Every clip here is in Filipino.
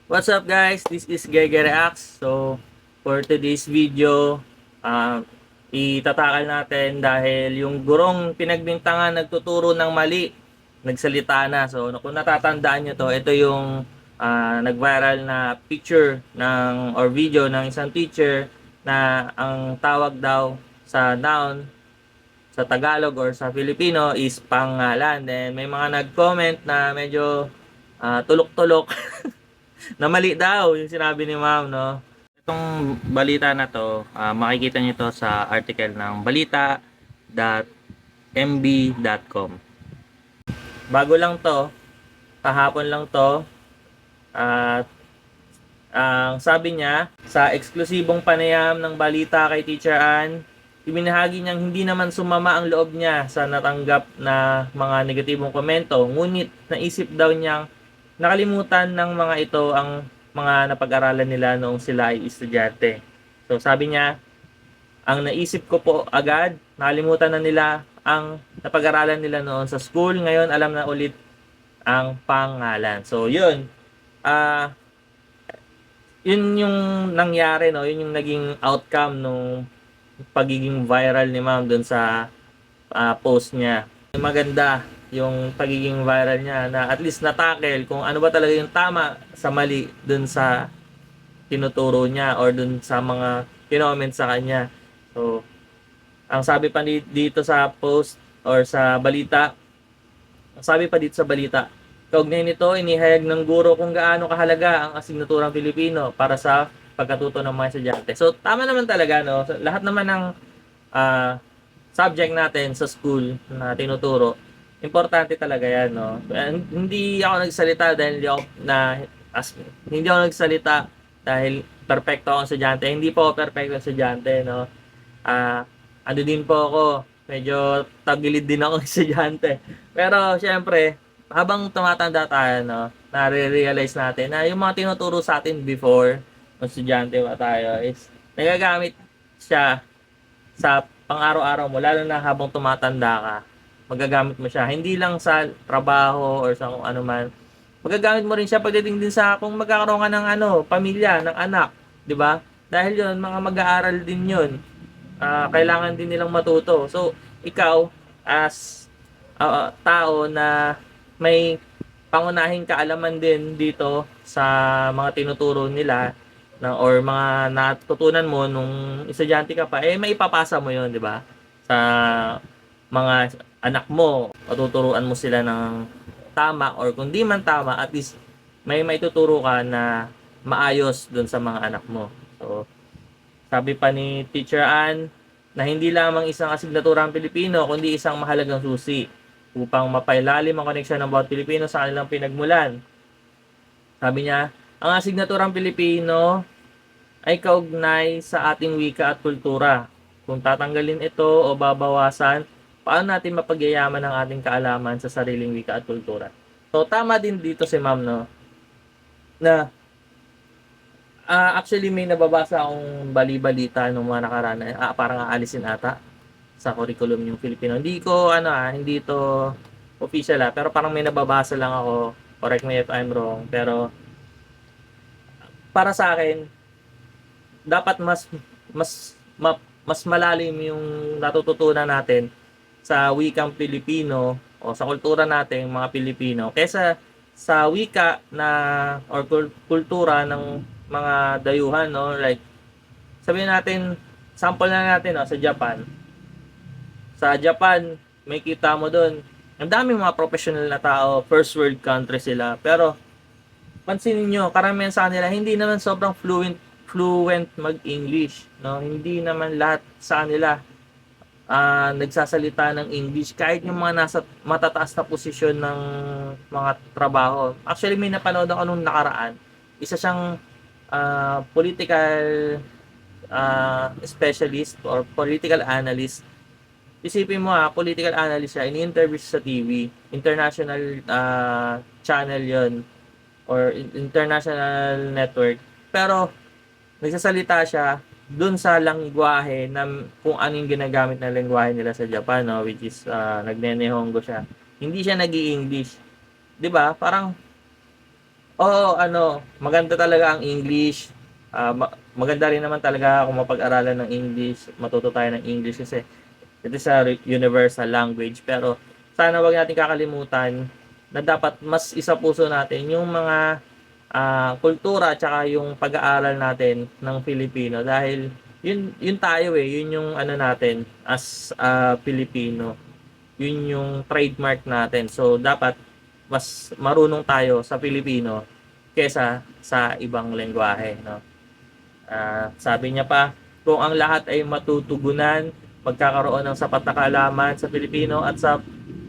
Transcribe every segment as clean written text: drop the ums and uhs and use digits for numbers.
What's up guys? This is Gege Reacts. So, for today's video, itatakal natin dahil yung gurong pinagbintangan nagtuturo ng mali, nagsalita na. So, kung natatandaan nyo to, ito yung nag-viral na picture or video ng isang teacher na ang tawag daw sa noun sa Tagalog or sa Filipino is pangalan. Then, may mga nag-comment na medyo tulok-tulok na mali daw yung sinabi ni ma'am, no? Itong balita na to, makikita niyo to sa article ng balita.mb.com. Bago lang to, kahapon lang to, at ang sabi niya, sa eksklusibong panayam ng balita kay Teacher Ann, ibinahagi niyang hindi naman sumama ang loob niya sa natanggap na mga negatibong komento, ngunit naisip daw niyang nakalimutan ng mga ito ang mga napag-aralan nila noong sila ay estudyante. So sabi niya, ang naisip ko po agad, nakalimutan na nila ang napag-aralan nila noon sa school, ngayon alam na ulit ang pangalan. So yun, yun yung nangyari, no? Yun yung naging outcome nung pagiging viral ni ma'am dun sa post niya. Maganda yung pagiging viral niya na at least natakel kung ano ba talaga yung tama sa mali dun sa tinuturo niya or dun sa mga kinoment sa kanya. So, ang sabi pa dito sa post or sa balita, ang sabi pa dito sa balita, kaugnay nito, inihayag ng guro kung gaano kahalaga ang asignaturang Pilipino para sa pagkatuto ng mga estudyante. So, tama naman talaga, no? So, lahat naman ng subject natin sa school na tinuturo, importante talaga yan, no? Hindi ako nagsalita dahil hindi ako nagsalita dahil perfecto akong estudyante. Hindi po ako perfecto estudyante, no? Ano din po ako, medyo tagilid din ako estudyante. Pero, syempre, habang tumatanda tayo, no, nare-realize natin na yung mga tinuturo sa atin before, nung estudyante pa tayo, is nagagamit siya sa pang-araw-araw mo, lalo na habang tumatanda ka, magagamit mo siya. Hindi lang sa trabaho or sa kung ano man. Magagamit mo rin siya pagdating din sa kung magkakaroon ka ng pamilya, ng anak, 'di ba? Dahil 'yon, mga mag-aaral din 'yon. Kailangan din nilang matuto. So, ikaw as tao na may pangunahing kaalaman din dito sa mga tinuturo nila or mga natutunan mo nung estudyante ka pa, may ipapasa mo yon, di ba? Sa mga anak mo, matuturuan mo sila ng tama or kung di man tama, at least may maituturo ka na maayos dun sa mga anak mo. So, sabi pa ni Teacher Ann na hindi lamang isang asignaturang Pilipino kundi isang mahalagang susi upang mapailalim ang koneksyon ng bawat Pilipino sa kanilang pinagmulan. Sabi niya, ang asignaturang Pilipino ay kaugnay sa ating wika at kultura. Kung tatanggalin ito o babawasan, paano natin mapagyayaman ang ating kaalaman sa sariling wika at kultura? So, tama din dito si ma'am, no? Na actually may nababasa akong bali-balita nung mga nakaraan, parang aalisin ata sa curriculum yung Filipino. Hindi ko hindi ito official pero parang may nababasa lang ako. Correct me if I'm wrong, pero para sa akin dapat mas malalim yung natututunan natin sa wikang Pilipino o sa kultura nating mga Pilipino kaysa sa wika na or kultura ng mga dayuhan, no? Like sabihin natin, sample na natin, no, sa Japan. Sa Japan, may kita mo doon, ang daming mga professional na tao, first world country sila. Pero pansinin niyo, karamihan sa kanila hindi naman sobrang fluent mag-English, no? Hindi naman lahat sa kanila nagsasalita ng English kahit yung mga nasa matataas na posisyon ng mga trabaho. Actually, may napanood ako nung nakaraan. Isa siyang political specialist or political analyst. Isipin mo political analyst siya, ini-interview sa TV, international channel yon or international network. Pero nagsasalita siya dun sa lengguwahe na kung ano yung ginagamit na lengguwahe nila sa Japan, no, which is nagne-nihongo siya. Hindi siya nag-i-English. 'Di ba? Parang Oo, ano, maganda talaga ang English. Maganda rin naman talaga kung mapag-aralan ng English, matuto tayo ng English kasi it is a universal language. Pero sana wag natin kakalimutan na dapat mas isa-puso natin yung mga kultura at saka yung pag-aaral natin ng Filipino dahil yun tayo yun yung ano natin as Filipino. Yun yung trademark natin. So dapat mas marunong tayo sa Filipino kesa sa ibang lengguwahe, no? Sabi niya pa, kung ang lahat ay matutugunan, magkakaroon ng sapat na kaalaman sa Filipino at sa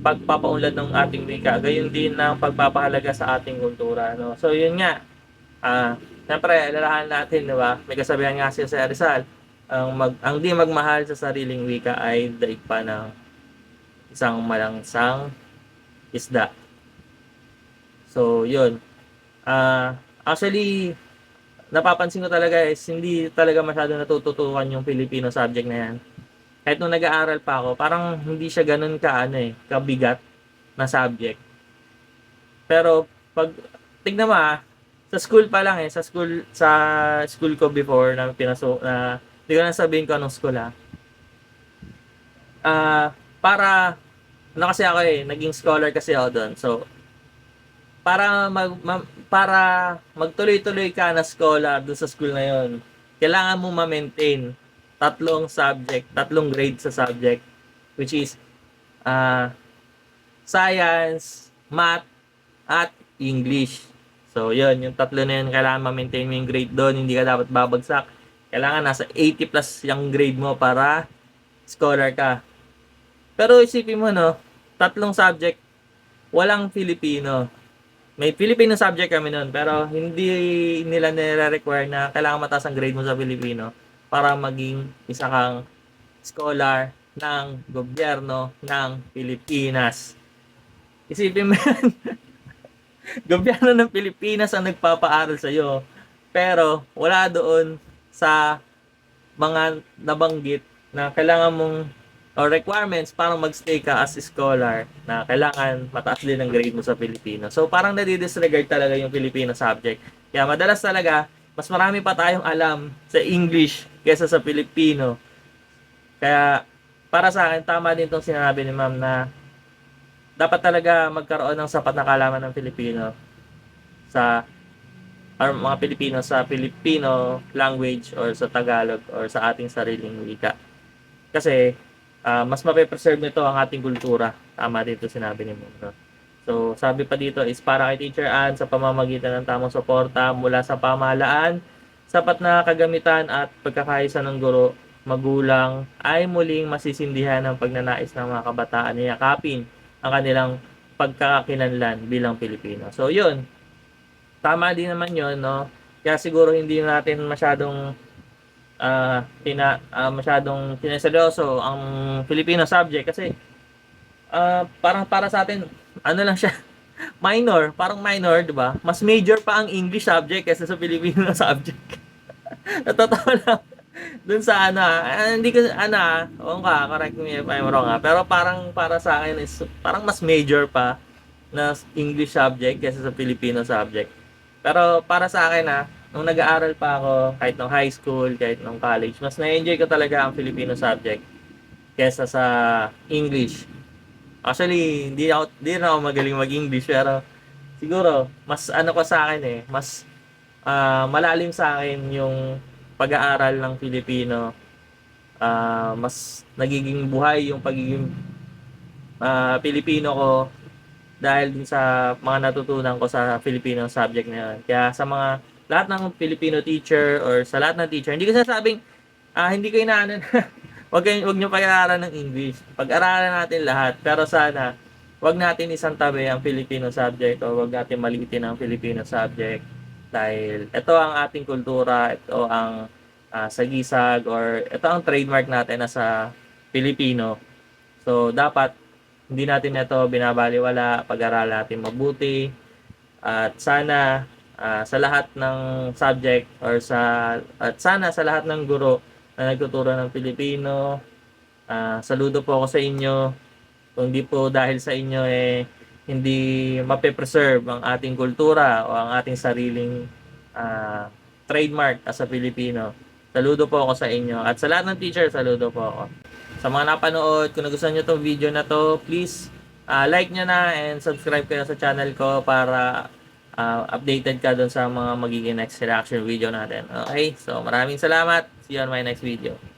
pagpapaunlad ng ating wika, gayon din ng pagpapahalaga sa ating kultura, no? So yun nga, siyempre, alalahan natin, di ba? May kasabihan nga siya sa Rizal, ang di magmahal sa sariling wika ay daig pa ng isang malangsang isda. So, yun. Actually, napapansin ko talaga is hindi talaga masyado natututukan yung Filipino subject na yan. Kahit nung nag-aaral pa ako, parang hindi siya ganun kabigat na subject. Pero pag tignan mo sa school pa lang sa school ko before na pinasok na hindi ko na sabihin ko anong school para ano kasi ako naging scholar kasi ako doon. So para magtuloy-tuloy ka na scholar doon sa school na yon, kailangan mo ma-maintain tatlong grade sa subject, which is uh, science, math, at English. So, yun, yung tatlo na yun, kailangan ma-maintain mo yung grade doon, hindi ka dapat babagsak. Kailangan nasa 80 plus yung grade mo para scholar ka. Pero isipin mo, no, tatlong subject, walang Filipino. May Filipino subject kami noon, pero hindi nila nire-require na kailangan mataas ang grade mo sa Filipino para maging isa kang scholar ng gobyerno ng Pilipinas. Isipin mo yan, gobyerno ng Pilipinas ang nagpapaaral sa iyo. Pero wala doon sa mga nabanggit na kailangan mong or requirements para magstay ka as a scholar na kailangan mataas din ang grade mo sa Filipino. So parang nadi-disregard talaga yung Filipino subject. Kaya madalas talaga mas marami pa tayong alam sa English kaysa sa Filipino. Kaya para sa akin tama din tong sinabi ni Ma'am na dapat talaga magkaroon ng sapat na kaalaman ng Filipino sa or mga Pilipino sa Filipino language or sa Tagalog or sa ating sariling wika. Kasi mas mape-preserve nito ang ating kultura. Tama dito sinabi ni Mo. No? So, sabi pa dito is para kay Teacher Ann sa pamamagitan ng tamang suporta mula sa pamahalaan, sapat na kagamitan at pagkakaisa ng guro, magulang ay muling masisindihan ng pagnanais ng mga kabataan na yakapin ang kanilang pagkakakinanlan bilang Pilipino. So, yun. Tama din naman yun, no? Kaya siguro hindi natin masyadong masyadong sineseryoso ang Filipino subject kasi parang para sa atin ano lang siya parang minor, 'di ba? Mas major pa ang English subject kaysa sa Filipino subject. Totoo lang. Dun sa hindi ko correct me if I'm wrong pero parang para sa akin is parang mas major pa na English subject kaysa sa Filipino subject. Pero para sa akin nung nag-aaral pa ako, kahit nung high school, kahit nung college, mas na-enjoy ko talaga ang Filipino subject kaysa sa English. Actually, hindi na ako magaling mag-English, pero siguro, mas ko sa akin mas malalim sa akin yung pag-aaral ng Filipino. Mas nagiging buhay yung pagiging Pilipino ko dahil din sa mga natutunan ko sa Filipino subject na yun. Kaya sa mga lahat ng Filipino teacher or sa lahat ng teacher, hindi ko sasabing hindi ko inaanan wag niyo pag-aralan ng English. Pag-aralan natin lahat. Pero sana wag natin isang tabi ang Filipino subject o wag natin maliitin ang Filipino subject dahil ito ang ating kultura, ito ang sagisag or ito ang trademark natin na sa Pilipino. So dapat hindi natin ito binabaliwala, pag-aralan natin mabuti at sana sa lahat ng subject or at sana sa lahat ng guro na nagtuturo ng Pilipino, saludo po ako sa inyo. Kung di po dahil sa inyo hindi mape-preserve ang ating kultura o ang ating sariling trademark as a Filipino. Saludo po ako sa inyo. At sa lahat ng teacher, saludo po ako. Sa mga napanood, kung nagustuhan nyo itong video na to, please like nyo na and subscribe kayo sa channel ko para updated ka dun sa mga magiging next reaction video natin. Okay? So, maraming salamat. See you on my next video.